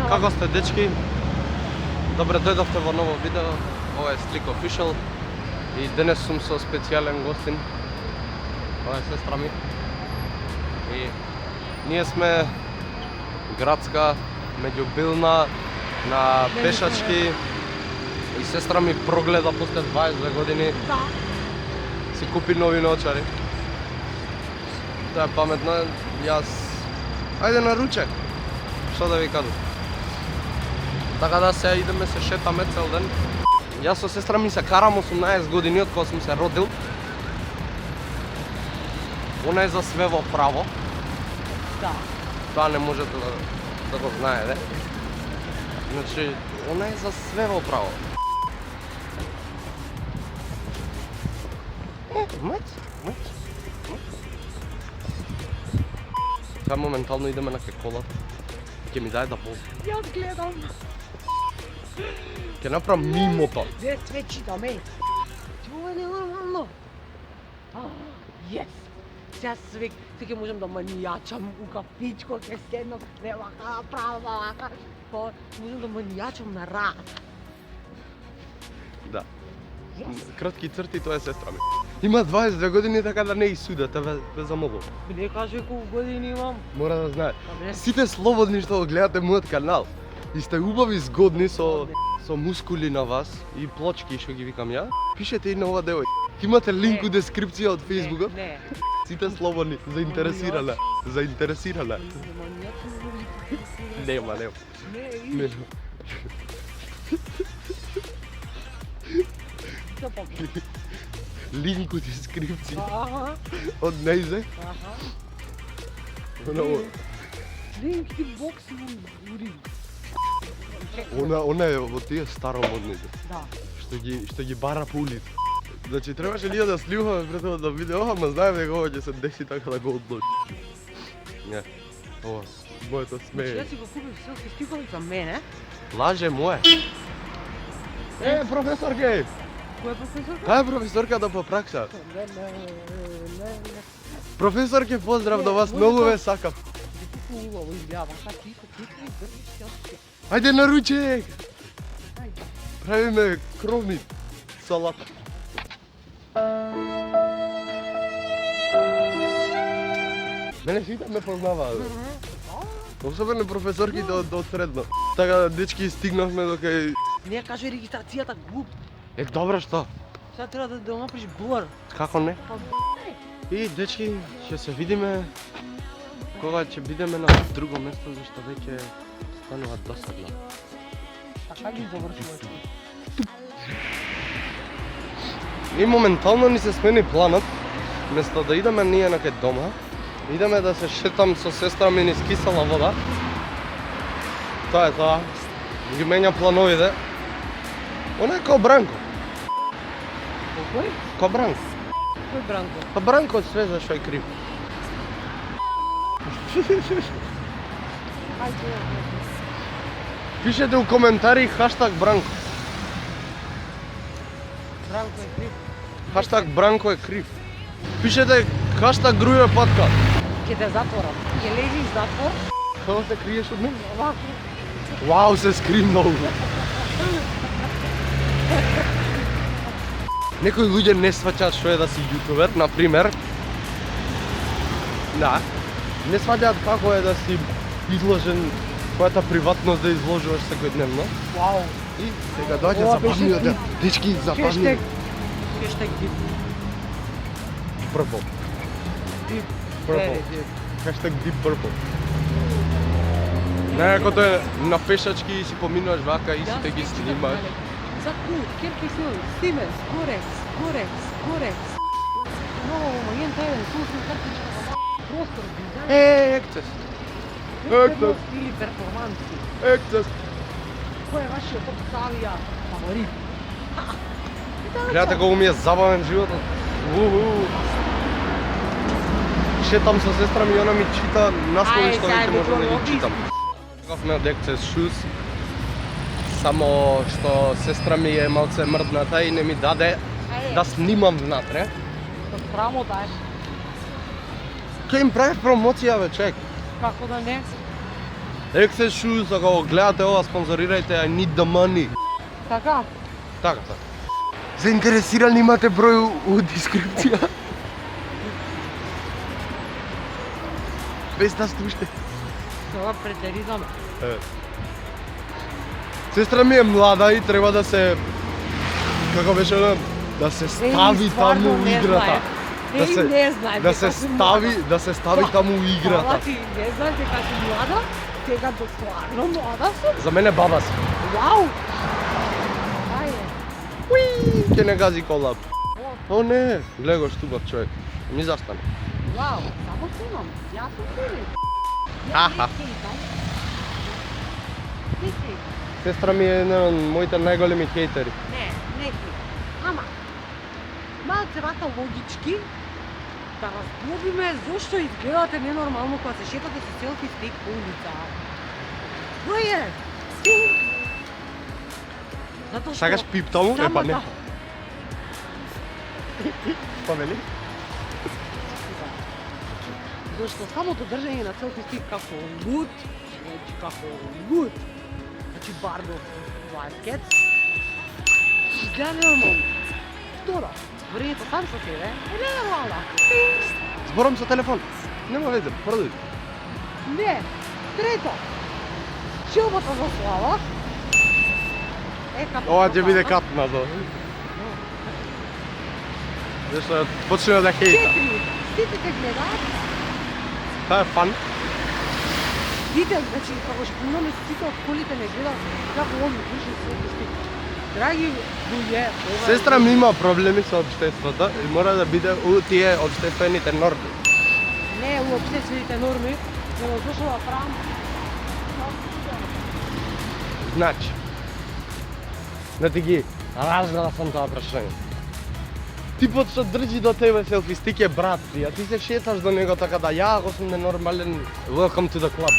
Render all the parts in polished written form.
Како сте, дечки? Добре дојдовте во ново видео. Ова е Slick Official. И денес сум со специјален гостин. Ова е сестра ми. И ние сме градска, меѓубилна, на пешачки. И сестра ми прогледа после 22 години. Да. Си купи нови наочари. Тоа е паметно. Јас... Ајде на ручек. Што да ви кажам? Така да се идеме се шетаме цел ден. Јас со сестра ми се карам 18 години од кога сум се родил. Она е за све во право. Да. Тоа не можете да го знаете. Значи, она е за све во право. Мать. Сега моментално идеме на кеколата. Ќе ми даде да полза. Јас гледам. Ќе направам мимото. Де све читаме. Тоа е ненормално. Јес. Сега све ќе можам да манијачам у кафичко, ќе седнам, не вака, право вака. Па можам да манијачам на рад. Да. Кратки црти, тоа е сестра ми. Има 22 години, така да не и судете, ве замолувам. Не кажи колку години имам. Мора да знае. Абе. Сите слободни што го гледате мојот канал. И сте убави, згодни со мускули на вас и плочки што ги викам ја. Пишете и на ова девој. Имате линк у дескрипција од Facebook. Не. Сите слободни, заинтересирана. Заинтересирана. Нема. Не. Што па? Линк у дескрипција Аха. од нејзе. Аха. Оно, Линк ти боксувам дури. она е во тие старомодните. Да. Што ги бара по улица. Значи требаше ние да снимаме пред тоа да видео, ама знаем дека ова ќе се деси така да го одлучи. Не. Ова, моето смење. Ја си го купив селски стикови за мене. Лаже мое. Професорке! Кој е професор? Таа е професорката по пракса. Не. Професорке, поздрав до вас, многу ве сакам. Убаво изгледа, вака тихо, држиш јас. Ајде на ручек! Ајде. Правиме кровни салата. Мене сите ме познаваат. Особено професорките од средно. Така, дечки, стигнавме до кај... Не кажи регистрацијата глуп. Е, добро што? Сега треба да направиш блар. Како не? Па И, дечки, ќе се видиме кога ќе бидеме на друго место, зашто веќе станува досадно. така ги завршуваш. И моментално ни се смени планот. Место да идеме ние на кај дома, идеме да се шетам со сестра ми низ кисела вода. Тоа е тоа. Ги менја плановите. Она е као Бранко. Кој? Као Бранко. Кој Бранко? Па Бранко од све зашто е крив. Ајде. Пишете у коментари хаштаг Бранко. Бранко е крив. Хаштаг Бранко е крив. Пишете хаштаг Грује патка. Ќе те затворам. Ќе лежиш в затвор. Како се криеш од мене? Овако. Вау, се скри многу. Некои луѓе не сваќаат што е да си јутубер, например. Да. Не сваќаат како е да си изложен, твојата приватност да изложуваш секојдневно. Вау. И сега доаѓа Ова беше забавниот дел. дип. Дечки, забавниот. Хештег. Хештег дип. Purple. Дип. Purple. Дип. Хаштаг Deep Purple. Некото е на пешачки и си поминуваш вака и сите ги снимаш. За кут, керки сил, Siemens, Gorex. Много момент тајден, сусна картичка, простор, дизајн. Ексцес. Или перформанси. Ексцес. Кој е вашиот топ Савија фаворит? Гледате колку ми е забавен животот. Шетам со сестра ми и она ми чита наслови што веќе можам да ги читам. Говме од Ексцес Shoes. Само што сестра ми е малце мрдната и не ми даде да снимам внатре. Срамота е. Ќе им правиш промоција, бе, чек. Како да не? Access Shoes, ако го гледате ова, спонзорирајте, I need the money. Така? Така. Заинтересирани имате број у дескрипција. Без да слушате. Тоа претеризаме. Сестра ми е млада и треба да се... Како беше да се стави таму у играта. Не знае. Да се стави таму у играта. Ала ти не знаеш дека си млада? Сега достварно млада си? За мене баба си. Вау! Ајде. Уи, ке не гази кола. О не, гледа го штубав човек. Ми застане. Вау, само снимам. Јас сум снимам. Аха. Не си. Сестра ми е една од моите најголеми хейтери. Не си. Ама, малце вака логички, да разглобиме зошто изгледате ненормално кога се шетате со селфи стик по улица. Кој е? Затоа што... Сакаш пип таму? Е па не. самата- Па вели? Зашто самото држање на селфи стик како луд, значи како луд, значи Барбо Вајскет, изгледа нормално. Второ, врењето сам со себе е ненормално. Зборам со телефон. Нема везе, продуј. Не, трето, шилбата за слава е како... Ова ќе биде кат назад. Зашто почна да хейта. 4, сите те гледаат. Тоа е фан. Сите, значи, како што имаме сите од колите не гледаат како овие души се стик. Драги луѓе, ова е- Сестра ми има проблеми со општеството и мора да биде у тие општествените норми. Не уопште сите норми, него зашто да правам. Значи, да ти ги разгнала сам тоа прашање. Типот што држи до тебе селфи стик е брат ти, а ти се шеташ до него така да ја ако сум ненормален, welcome to the club.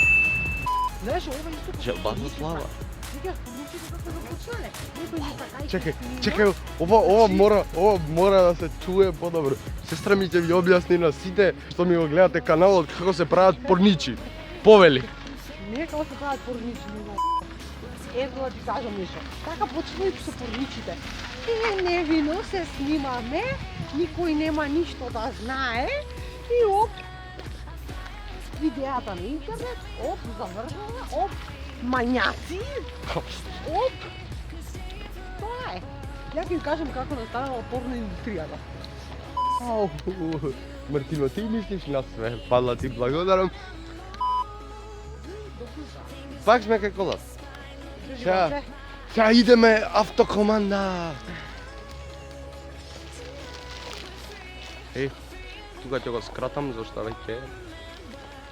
Знаеш, ова исто како Желбата помислите. слава. Сега помислите како започнале. Некој ни така и Чекај, снима. чекај, ова мора да се чуе подобро. Сестра ми ќе ви објасни на сите што ми го гледате каналот како се прават порничи. Повели. Не како се прават порничи, не знам. Ето да ти кажам нешто. Така почнувајќи со порничите. Невино се снимаме, никој нема ништо да знае и оп, видеата на интернет, оп, завршена, оп, мањаци, оп, тоа е. Ја ќе ви кажам како настанала порно индустријата. Ау, Мартино, ти мислиш на све. Падла ти благодарам. Пак сме кај кола. Сега. Сега идеме автокоманда. Тука ќе го скратам зашто веќе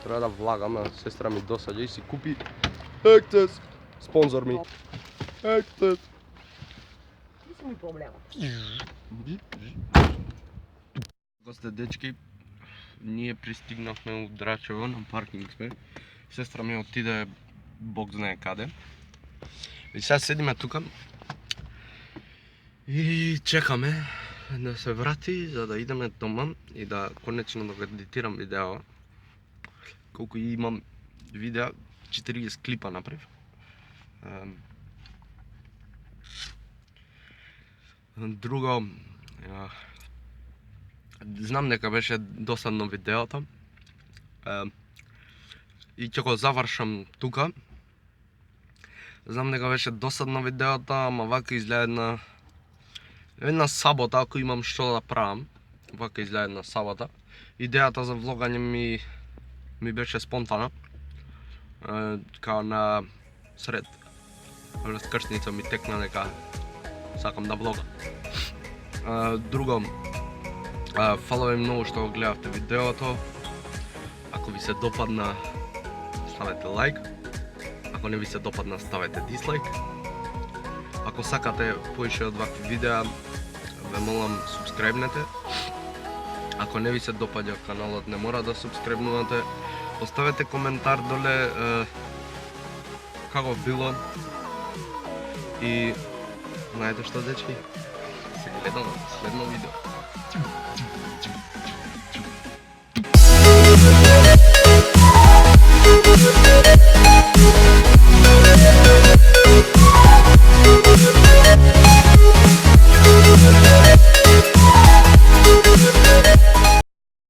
треба да влагам, а сестра ми досаѓа и си купи Access. Спонзор ми. Access. Мислам и проблемот. Госте дечки, ние пристигнавме у Драчево, на паркинг сме. Сестра ми отиде бог знае каде. И сега седиме тука и чекаме да се врати за да идеме дома и да конечно да го едитирам видео. Колку и имам видеа, 40 клипа направив. Друго, знам дека беше досадно видеото и ќе го завршам тука. Знам дека беше досадно видеото, ама вака изгледа една сабота, ако имам што да правам. Вака изгледа една сабота. Идејата за влогање ми беше спонтана. Као на сред раскршница ми текна дека сакам да влогам. Друго, фала ви многу што го гледавте видеото. Ако ви се допадна, ставете лайк. Ако не ви се допадна, ставете дислайк. Ако сакате поише од вакви видеа, ве молам субскрайбнете. Ако не ви се допаѓа каналот, не мора да субскрайбнувате. Оставете коментар доле како било. И знаете што, дечки? Се гледаме во следно видео.